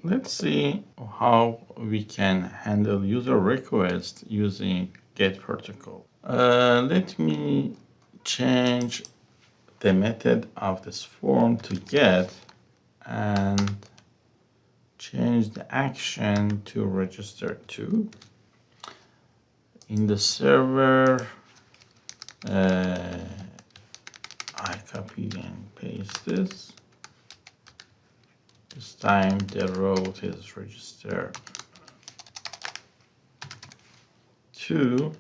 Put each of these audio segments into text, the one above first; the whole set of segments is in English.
Let's see how we can handle user requests using GET protocol. Let me change the method of this form to GET and change the action to register to. In the server, I copy and paste this. This time the route is register to.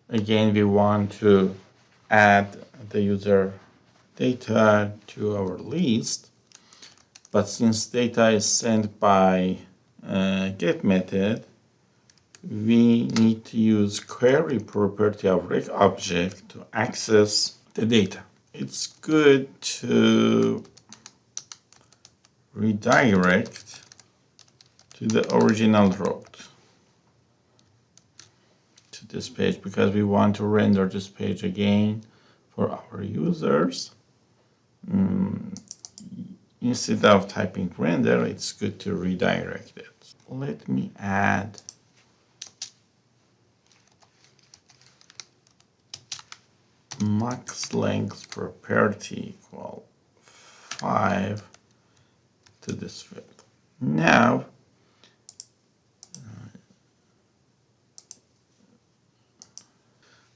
Again, we want to add the user data to our list, but since data is sent by get method, we need to use query property of rec object to access the data. It's good to redirect to the original route to this page because we want to render this page again for our users. Instead of typing render, it's good to redirect it. Let me add max length property equal 5 to this field. Now,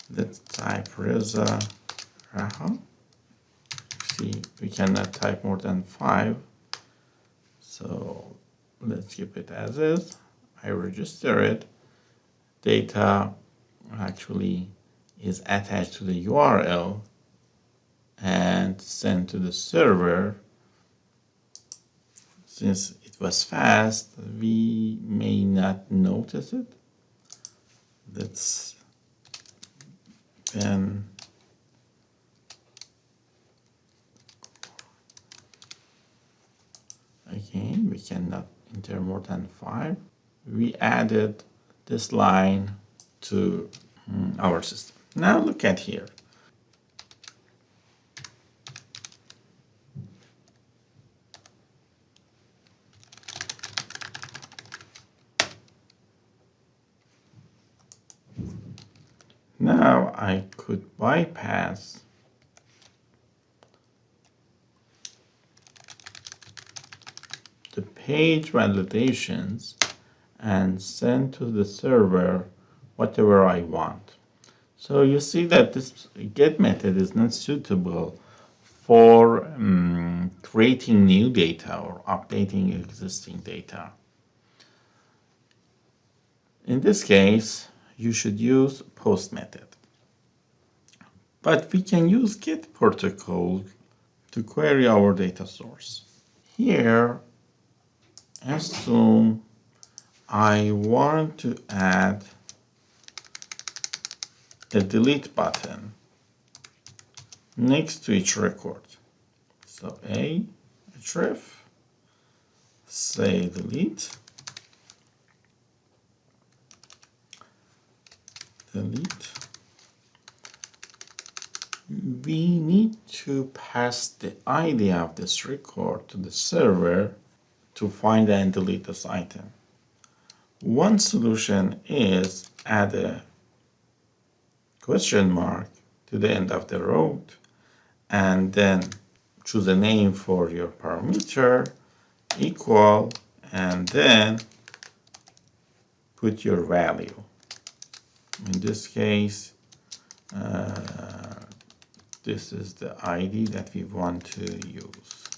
let's type Reza Raha. See, we cannot type more than 5. So let's keep it as is. I register it. Data actually is attached to the URL and sent to the server. Since it was fast, we may not notice it. Let's then again, we cannot enter more than 5. We added this line to our system. Now look at here. Now I could bypass the page validations and send to the server whatever I want. So you see that this get method is not suitable for creating new data or updating existing data. In this case, you should use post method. But we can use get protocol to query our data source. Here, assume I want to add a delete button next to each record. So href, say delete, we need to pass the ID of this record to the server to find and delete this item. One solution is add a question mark to the end of the route and then choose a name for your parameter equal and then put your value. In this case, this is the ID that we want to use.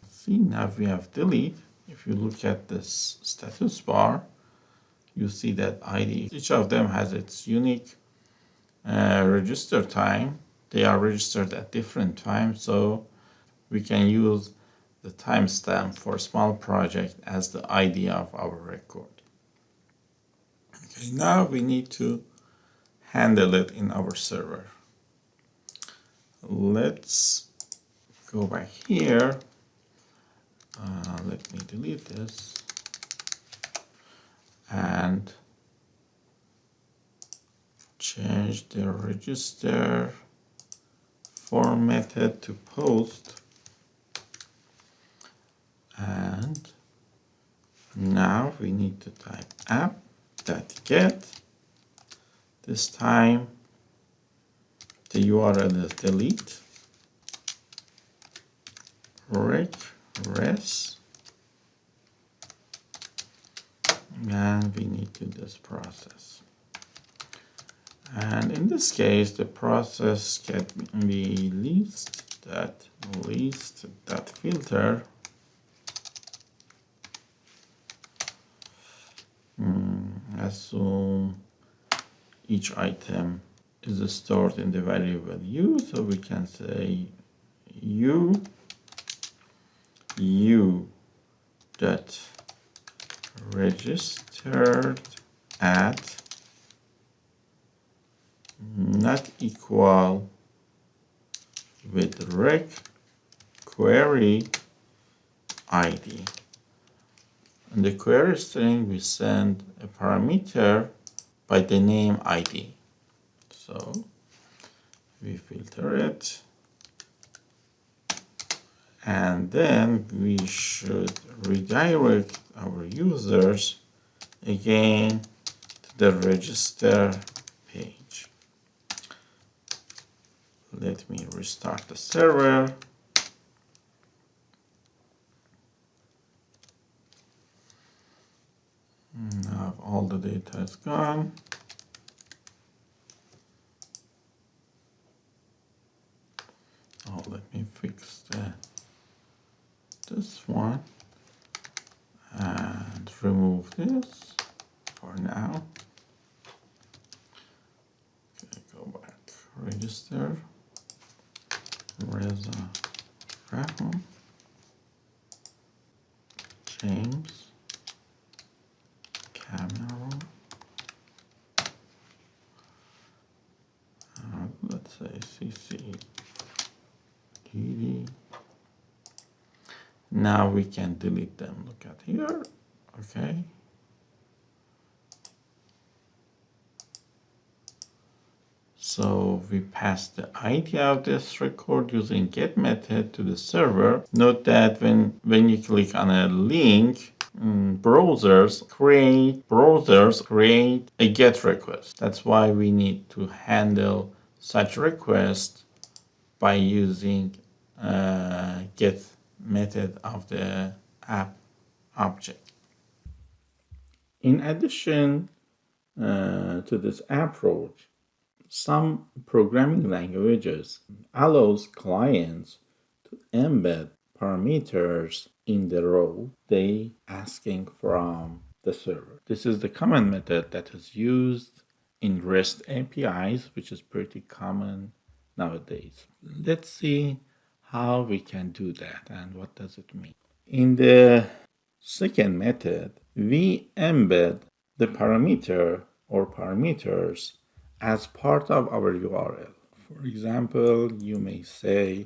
See, now we have delete. If you look at this status bar, you see that ID, each of them has its unique register time. They are registered at different times, so we can use the timestamp for small project as the ID of our record. Okay, now we need to handle it in our server. Let's go back here. Let me delete this and change the register form method to post. Now we need to type app.get. This time the URL is delete regress, and we need to do this process. And in this case, the process can be list.filter. Assume each item is stored in the variable u, so we can say u dot registered at not equal with rec query ID. In the query string, we send a parameter by the name ID. So we filter it, and then we should redirect our users again to the register page. Let me restart the server. Now all the data is gone. Oh, let me fix this one and remove this for now. Okay, go back. Register Reza Rahman James Cameron. Let's say CC DD. Now we can delete them. Look at here. Okay. So we pass the ID of this record using get method to the server. Note that when you click on a link, browsers create a get request. That's why we need to handle such request by using get method of the app object. In addition to this approach, some programming languages allows clients to embed parameters in the row they asking from the server. This is the common method that is used in REST APIs, which is pretty common nowadays. Let's see how we can do that and what does it mean. In the second method, we embed the parameter or parameters as part of our URL. For example, you may say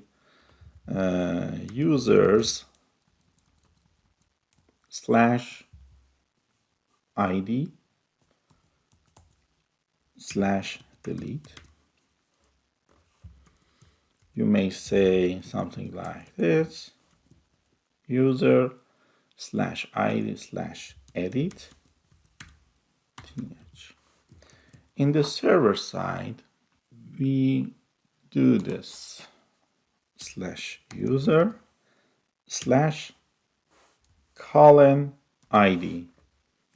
users /ID /delete. You may say something like this: user /ID /edit. In the server side, we do this /user /ID.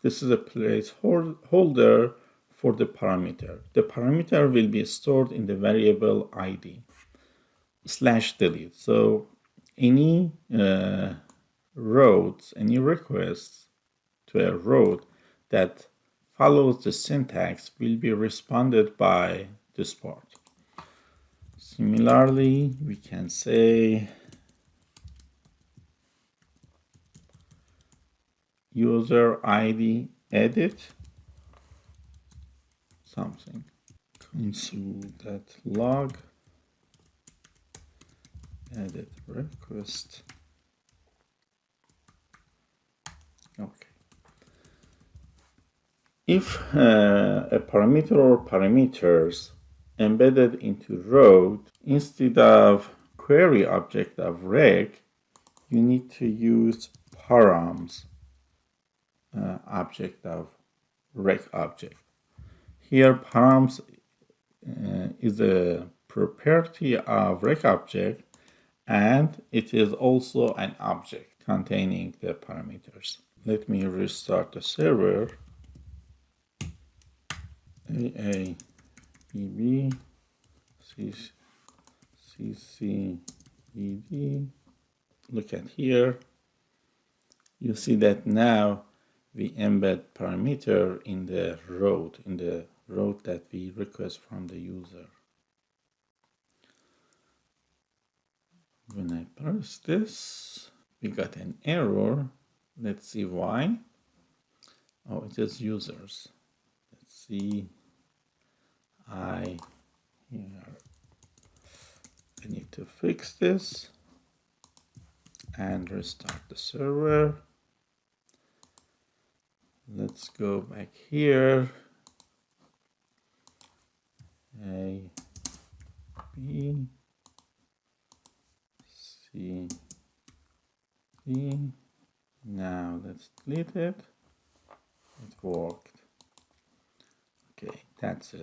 This is a placeholder for the parameter. The parameter will be stored in the variable ID /delete. So any routes, any requests to a route that follows the syntax will be responded by this part. Similarly, we can say user ID edit something, console.log edit request. Okay. If a parameter or parameters embedded into row, instead of query object of reg, you need to use params. object of rec object. Here params is a property of rec object, and it is also an object containing the parameters. Let me restart the server. AAEB CCED. Look at here. You see that now we embed parameter in the route that we request from the user. When I press this, we got an error. Let's see why. Oh, it is users. Let's see. I need to fix this and restart the server. Let's go back here. A, B, C, D. Now let's delete it. It worked. Okay, that's it.